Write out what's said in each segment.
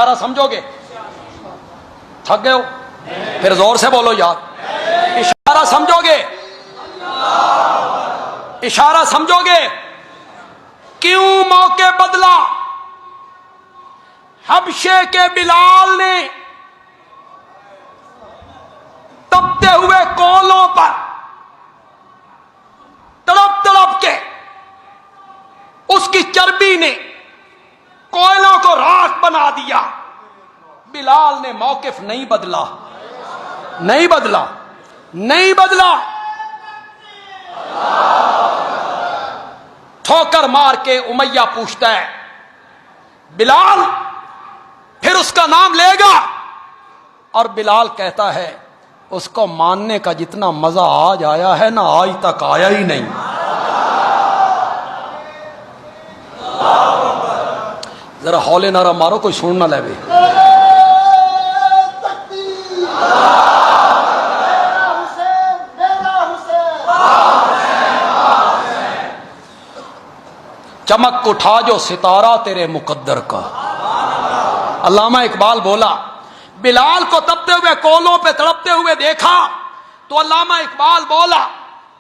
इशारा समझोगे? थक गए हो? फिर जोर से बोलो यार। इशारा समझोगे? इशारा समझोगे? क्यों मौके बदला? हबशे के बिलाल ने तपते हुए कोलों पर तड़प तड़प के उसकी चर्बी ने कोयलों को राख बना दिया। बिलाल ने मौकिफ नहीं बदला, नहीं बदला, नहीं बदला। ठोकर मार के उमैया पूछता है, बिलाल फिर उसका नाम लेगा? और बिलाल कहता है, उसको मानने का जितना मजा आज आया है ना, आज तक आया ही नहीं। जरा हौले नारा मारो, कोई सुन ना ले। चमक उठा जो सितारा तेरे मुकद्दर का। अल्लामा इकबाल बोला, बिलाल को तपते हुए कोलों पे तड़पते हुए देखा तो अल्लामा इकबाल बोला,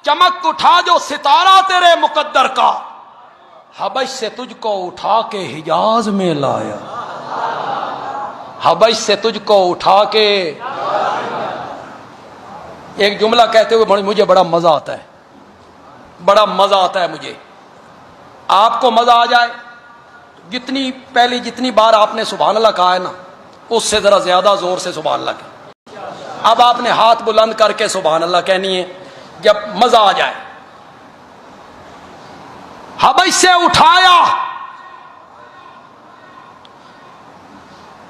चमक उठा जो सितारा तेरे मुकद्दर का, हबश से तुझको उठा के हिजाज में लाया। हबश से तुझको उठा के। एक जुमला कहते हुए मुझे बड़ा मजा आता है, बड़ा मजा आता है मुझे। आपको मजा आ जाए, जितनी बार आपने सुभान अल्लाह कहा है ना, उससे जरा ज्यादा जोर से सुभान अल्लाह कहें। अब आपने हाथ बुलंद करके सुभान अल्लाह कहनी है जब मजा आ जाए। हबश से उठाया,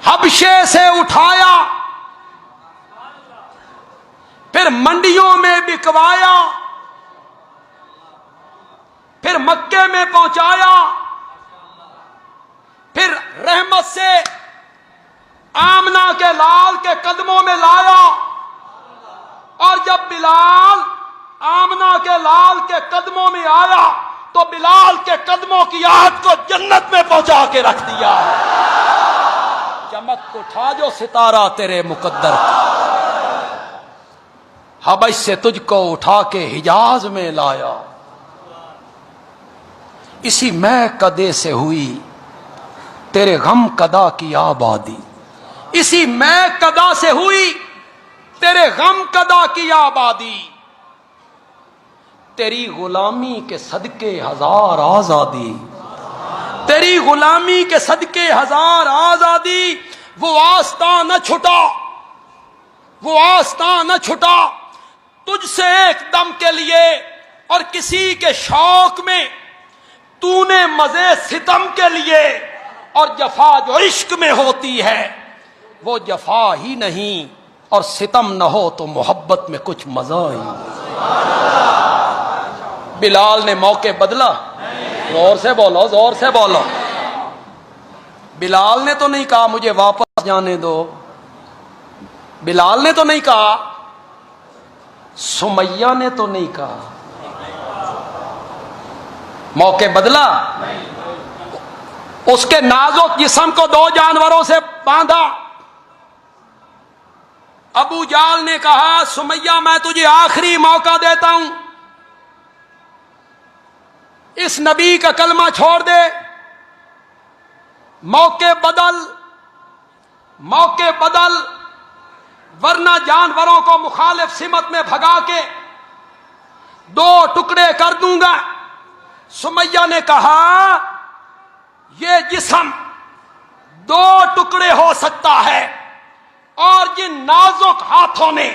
हबशे से उठाया, फिर मंडियों में बिकवाया, फिर मक्के में पहुंचाया, फिर रहमत से आमना के लाल के कदमों में लाया। और जब बिलाल आमना के लाल के कदमों में आया तो बिलाल के कदमों की आहट को जन्नत में पहुंचा के रख दिया। चमक उठा जो सितारा तेरे मुकद्दर का, हबश से तुझको उठा के हिजाज में लाया। इसी मैं कदे से हुई तेरे गम कदा की आबादी। इसी मैं कदा से हुई तेरे गम कदा की आबादी। तेरी गुलामी के सदके हजार आजादी। तेरी गुलामी के सदके हजार आजादी। वो आस्था न छुटा, वो आस्था न छुटा तुझसे एक दम के लिए। और किसी के शौक में तूने मजे सितम के लिए। और जफा जो इश्क में होती है वो जफा ही नहीं, और सितम न हो तो मोहब्बत में कुछ मजा ही। बिलाल ने मौके बदला? जोर से बोलो, जोर से बोलो। बिलाल ने तो नहीं कहा मुझे वापस जाने दो। बिलाल ने तो नहीं कहा, सुमैया ने तो नहीं कहा। मौके बदला? उसके नाजुक जिस्म को दो जानवरों से बांधा। अबू जाल ने कहा, सुमैया मैं तुझे आखिरी मौका देता हूं, इस नबी का कलमा छोड़ दे। मौके बदल, मौके बदल, वरना जानवरों को मुखालिफ सिमत में भगा के दो टुकड़े कर दूंगा। सुमैया ने कहा, ये जिस्म दो टुकड़े हो सकता है, और जिन नाजुक हाथों ने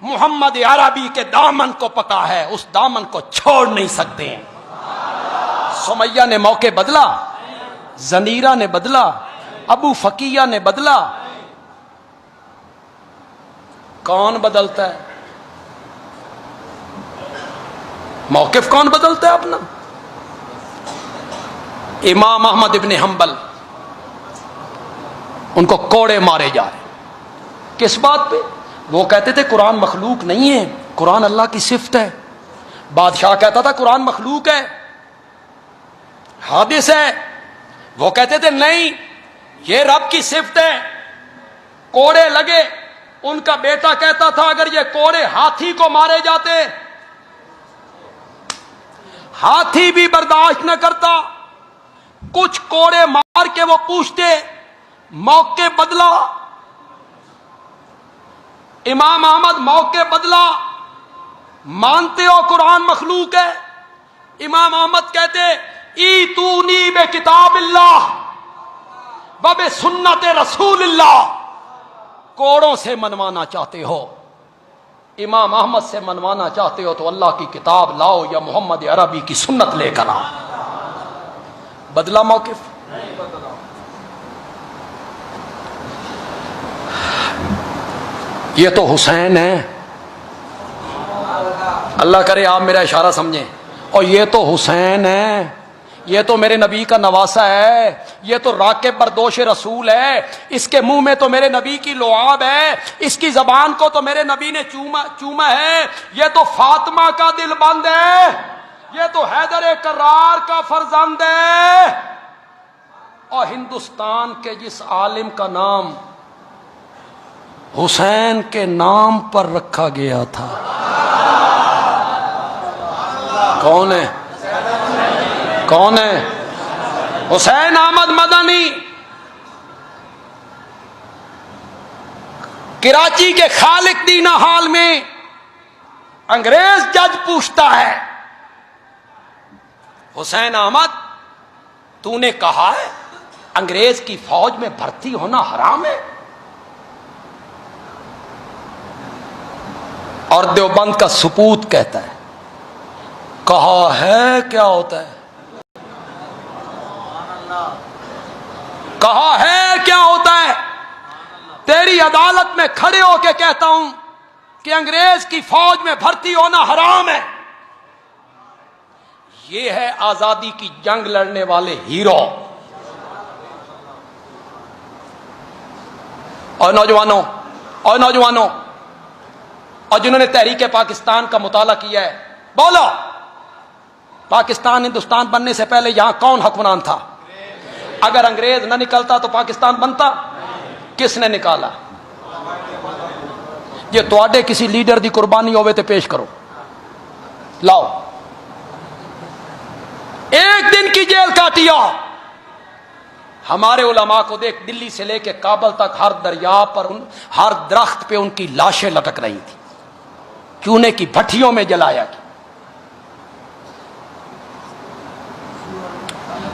मोहम्मद अरबी के दामन को पकड़ा है उस दामन को छोड़ नहीं सकते। सुमैया ने मौके बदला, जनीरा ने बदला, अबू फकीया ने बदला। कौन बदलता है? मौकिफ कौन बदलता है अपना? इमाम अहमद इब्ने हंबल, उनको कोड़े मारे जाए। किस बात पे? वो कहते थे कुरान मखलूक नहीं है, कुरान अल्लाह की सिफ्त है। बादशाह कहता था कुरान मखलूक है, हादिस है। वो कहते थे नहीं, ये रब की सिफ्त है। कोड़े लगे, उनका बेटा कहता था अगर ये कोड़े हाथी को मारे जाते, हाथी भी बर्दाश्त न करता। कुछ कोड़े मार के वो पूछते, मौके बदला। इमाम अहमद मौके बदला, मानते हो कुरान मखलूक है? इमाम अहमद कहते ई तूनी बे किताबिल्लाह व बे सुन्नत रसूलिल्लाह। कोड़ों से मनवाना चाहते हो, इमाम अहमद से मनवाना चाहते हो तो अल्लाह की किताब लाओ या मोहम्मद अरबी की सुन्नत लेकर आओ। बदला मौकिफ? नहीं बदला। ये तो हुसैन है, अल्लाह करे आप मेरा इशारा समझें। और ये तो हुसैन है, ये तो मेरे नबी का नवासा है, ये तो राकिब बरदोश रसूल है, इसके मुंह में तो मेरे नबी की लुआब है, इसकी जबान को तो मेरे नबी ने चूमा है, ये तो फातिमा का दिल बंद है, ये तो हैदर करार का फर्जंद है। और हिंदुस्तान के जिस आलिम का नाम हुसैन के नाम पर रखा गया था, कौन है? कौन है? हुसैन अहमद मदनी। कराची के खालिक दीना हाल में अंग्रेज जज पूछता है, हुसैन अहमद तूने कहा है अंग्रेज की फौज में भर्ती होना हराम है? और देवबंद का सुपूत कहता है कहा है, क्या होता है? कहा है क्या होता है? तेरी अदालत में खड़े होकर कहता हूं कि अंग्रेज की फौज में भर्ती होना हराम है। ये है आजादी की जंग लड़ने वाले हीरो। और नौजवानों और जिन्होंने तहरीक पाकिस्तान का मुताला किया है, बोलो पाकिस्तान हिंदुस्तान बनने से पहले यहां कौन हुक्मरान था? अगर अंग्रेज न निकलता तो पाकिस्तान बनता? किसने निकाला? ये तुहाडे किसी लीडर की कुर्बानी होवे तो पेश करो, लाओ। एक दिन की जेल काटिया। हमारे उलमा को देख, दिल्ली से लेकर काबल तक हर दरिया पर हर दरख्त पे उनकी लाशें लटक रही थी, चूने की भट्टियों में जलाया गया।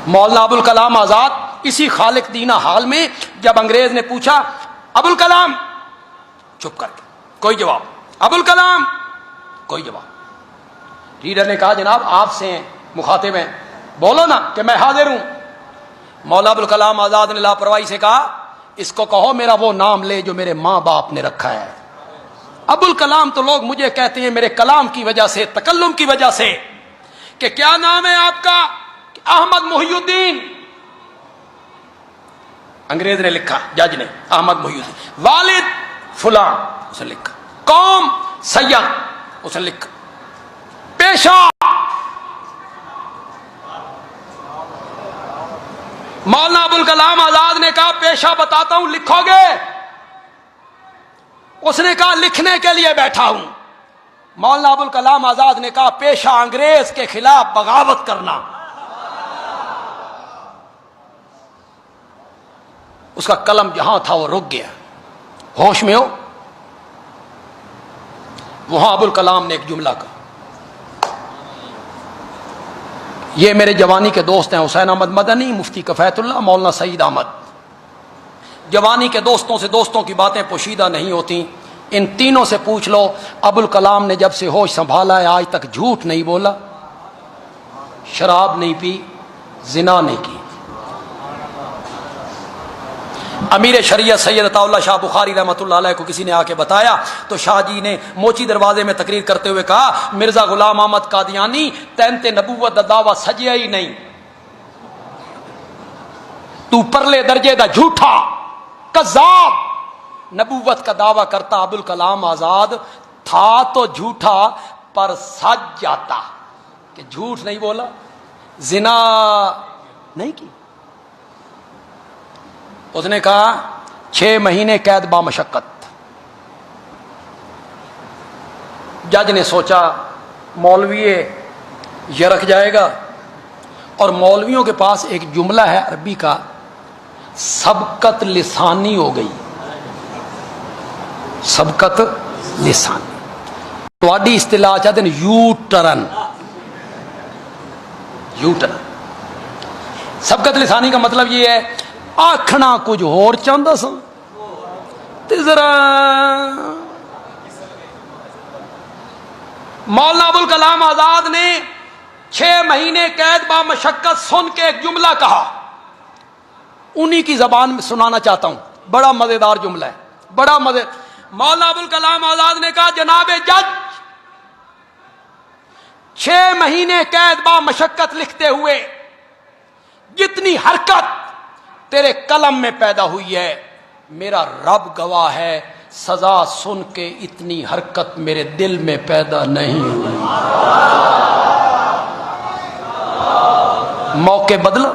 मौलाना अबुल कलाम आजाद इसी खालिक दीना हाल में जब अंग्रेज ने पूछा अबुल कलाम, चुप करके कोई जवाब, अबुल कलाम कोई जवाब। लीडर ने कहा जनाब आपसे मुखातिब हैं, बोलो ना कि मैं हाजिर हूं। मौलाना अबुल कलाम आजाद ने लापरवाही से कहा इसको कहो मेरा वो नाम ले जो मेरे मां बाप ने रखा है। अबुल कलाम तो लोग मुझे कहते हैं मेरे कलाम की वजह से, तकल्लुम की वजह से, कि क्या नाम है आपका? अहमद मुहियुद्दीन। अंग्रेज ने लिखा, जज ने, अहमद मुहियुद्दीन। वालिद फुलान, उसने लिखा। कौम सैयद, उसने लिखा। पेशा मौलाना अबुल कलाम आजाद ने कहा पेशा बताता हूं, लिखोगे? उसने कहा लिखने के लिए बैठा हूं। मौलाना अबुल कलाम आजाद ने कहा पेशा अंग्रेज के खिलाफ बगावत करना। उसका कलम जहां था वो रुक गया। होश में हो? वहां अबुल कलाम ने एक जुमला कहा, ये मेरे जवानी के दोस्त हैं हुसैन अहमद मदनी, मुफ्ती कफैतुल्लाह, मौलाना सईद अहमद। जवानी के दोस्तों से दोस्तों की बातें पोशीदा नहीं होती। इन तीनों से पूछ लो अबुल कलाम ने जब से होश संभाला है आज तक झूठ नहीं बोला, शराब नहीं पी, जिना नहीं की। अमीर शरीयत सैयद अताउल्लाह शाह बुखारी रहमतुल्लाह अलैह को किसी ने आके बताया तो शाह जी ने मोची दरवाजे में तकरीर करते हुए कहा मिर्जा गुलाम अहमद कादियानी तैनते नबूवत दा दावा सजिया ही नहीं, तू परले दर्जे दा झूठा कज़्ज़ाब। नबूवत का दावा करता अबुल कलाम आजाद था तो झूठा पर सज जाता, कि झूठ नहीं बोला, जिना नहीं की। उसने कहा 6 महीने कैद बामशक्कत। जज ने सोचा मौलवी ये रख जाएगा, और मौलवियों के पास एक जुमला है अरबी का, सबकत लिसानी हो गई। सबकत लिसानी थोड़ी इस्तिलाह चाहते हैं यू टर्न। यू टर्न सबकत लिसानी का मतलब ये है आखना कुछ होर चाहता सा ते जरा। मौलाना अबुल कलाम आजाद ने 6 महीने कैद बामशक्कत सुन के एक जुमला कहा, उन्हीं की जबान में सुनाना चाहता हूं। बड़ा मजेदार जुमला है, बड़ा मजे। मौलाना अबुल कलाम आजाद ने कहा, जनाबे जज, 6 महीने कैद बामशक्कत लिखते हुए जितनी हरकत तेरे कलम में पैदा हुई है, मेरा रब गवाह है, सजा सुन के इतनी हरकत मेरे दिल में पैदा नहीं हुई। मौके बदलो,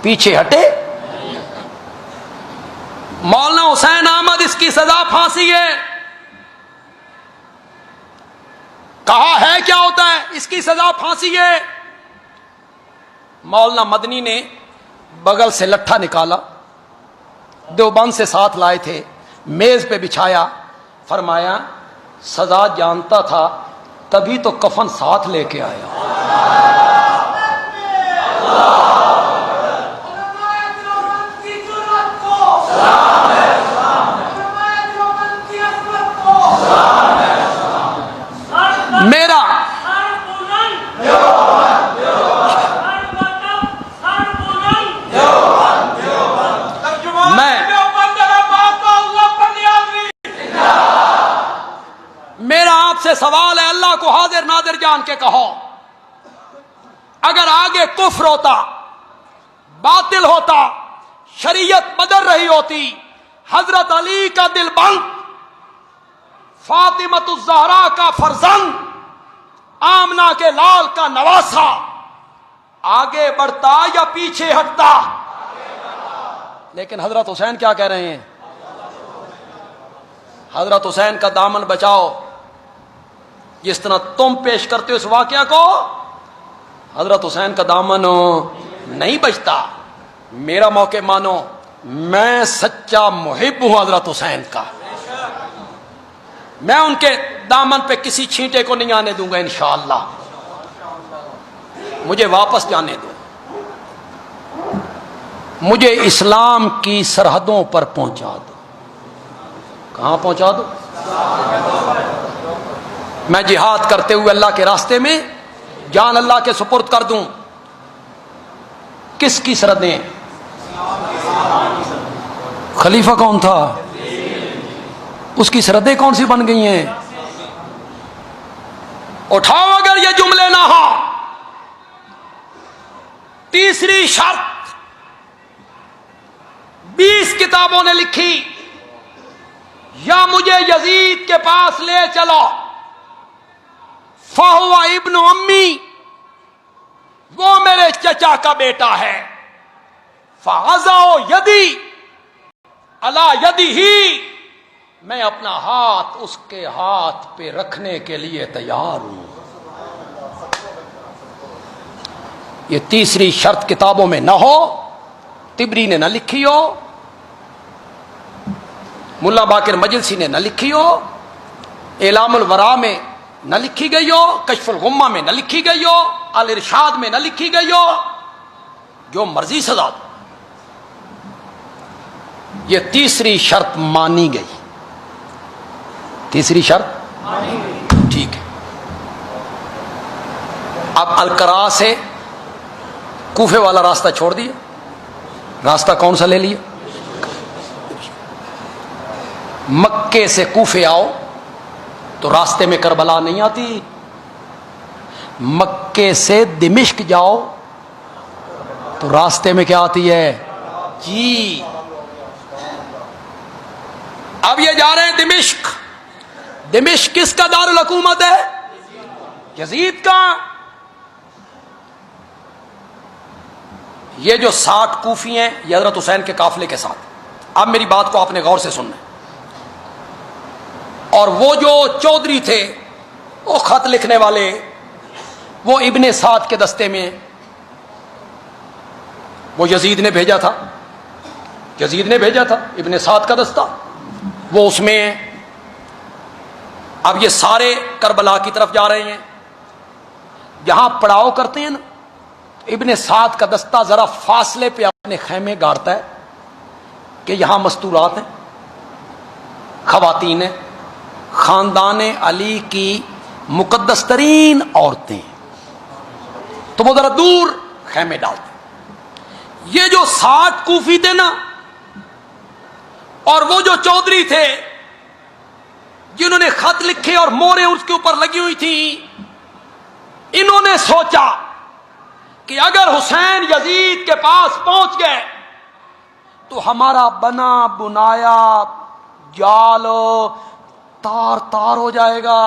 पीछे हटे। मौलाना हुसैन अहमद, इसकी सजा फांसी है। कहा है क्या होता है, इसकी सजा फांसी है। मौलाना मदनी ने बगल से लट्ठा निकाला, देवबंद से साथ लाए थे, मेज पे बिछाया, फरमाया सजा जानता था तभी तो कफन साथ लेके आया। मेरा मेरा आपसे सवाल है, अल्लाह को हाजिर नादिर जान के कहो, अगर आगे कुफ्र होता, बातिल होता, शरीयत बदल रही होती, हजरत अली का दिल बंद, फातिमतुज़ ज़हरा का फरजंद, आमना के लाल का नवासा, आगे बढ़ता या पीछे हटता? लेकिन हजरत हुसैन क्या कह रहे हैं? हजरत हुसैन का दामन बचाओ। जिस तरह तुम पेश करते हो इस वाकया को, हजरत हुसैन का दामन नहीं बचता। मेरा मौके मानो, मैं सच्चा मुहिब हूं हजरत हुसैन का। मैं उनके दामन पे किसी छींटे को नहीं आने दूंगा इंशाअल्लाह। मुझे वापस जाने दो, मुझे इस्लाम की सरहदों पर पहुंचा दो। कहां पहुंचा दो? मैं जिहाद करते हुए अल्लाह के रास्ते में जान अल्लाह के सुपुर्द कर दूं। किसकी सरहदें? खलीफा कौन था? उसकी सरहदें कौन सी बन गई हैं? उठाओ अगर ये जुमले ना हो। तीसरी शर्त 20 किताबों ने लिखी, या मुझे यजीद के पास ले चलो, फाहुआ इब्न अम्मी, वो मेरे चचा का बेटा है, फाजाओ यदी अला यदी ही, मैं अपना हाथ उसके हाथ पे रखने के लिए तैयार हूं। ये तीसरी शर्त किताबों में न हो, तिबरी ने न लिखी हो, मुल्ला बाकिर मजलिसी ने न लिखी हो, एलामुल वरा में न लिखी गई हो, कश्फुल गुम्मा में न लिखी गई हो, अल इरशाद में न लिखी गई हो, जो मर्जी सजा दो। ये तीसरी शर्त मानी गई। तीसरी शर्त ठीक है। अब अलकरा से कूफे वाला रास्ता छोड़ दिया, रास्ता कौन सा ले लिया? मक्के से कूफे आओ तो रास्ते में करबला नहीं आती, मक्के से दिमिश्क जाओ तो रास्ते में क्या आती है? जी। अब ये जा रहे हैं दिमिश्क। दिमिश्क किसका दारुल हुकूमत है? यजीद का। ये जो 60 कूफी हैं ये हजरत हुसैन के काफिले के साथ। अब मेरी बात को आपने गौर से सुनना। और वो जो चौधरी थे, वो खत लिखने वाले, वो इब्ने साद के दस्ते में, वो यजीद ने भेजा था, यजीद ने भेजा था इब्ने साद का दस्ता, वो उसमें। अब ये सारे करबला की तरफ जा रहे हैं। यहां पड़ाव करते हैं ना, इब्ने साद का दस्ता जरा फासले पे अपने खैमे गाड़ता है कि यहां मस्तूरात हैं, खवातीन हैं, खानदान अली की मुकद्दस तरीन औरतें, तो वो जरा दूर खैमे डालते। ये जो 60 कूफी थे ना, और वो जो चौधरी थे जिन्होंने खत लिखे और मोहरें उसके ऊपर लगी हुई थी, इन्होंने सोचा कि अगर हुसैन यजीद के पास पहुंच गए तो हमारा बना बुनाया जाल तार तार हो जाएगा।